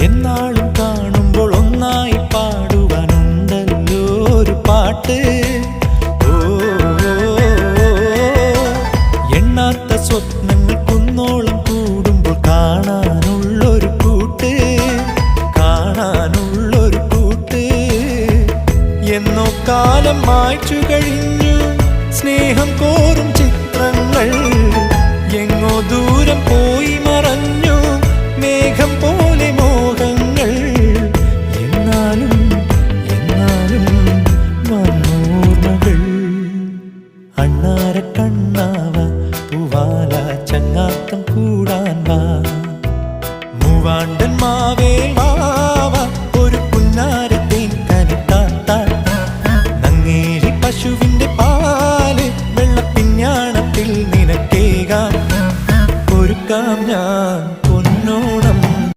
എന്നാളും കാണുമ്പോൾ ഒന്നായി പാടുവാനുണ്ടല്ലോ ഒരു പാട്ട്. എണ്ണാത്ത സ്വപ്നങ്ങൾ കുന്നോളം കൂടുമ്പോൾ കാണാനുള്ളൊരു കൂട്ട്, കാണാനുള്ളൊരു കൂട്ട്. എന്നോ കാലം മായ്ച്ചു കഴിഞ്ഞു സ്നേഹം കോറും ചിത്രങ്ങൾ, എങ്ങോ ദൂരം പോയി മറഞ്ഞു മേഘം പോലെ മോഹങ്ങൾ. എന്നാലും എന്നാലും വന്നോർമ്മകൾ. അണ്ണാര കണ്ണാവ പൂവാല ചങ്ങാത്തം കൂടാൻ വാ, മൂവാണ്ടൻ മാവേൽ വാവ ഒരു പുന്നാരത്തേൻ കനിത്താത്ത. നങ്ങേലി പശുവിന്റെ പാല് വെള്ളപ്പിഞ്ഞാണത്തിൽ നിനക്കേകാം ഒരുക്കാം ഞാൻ.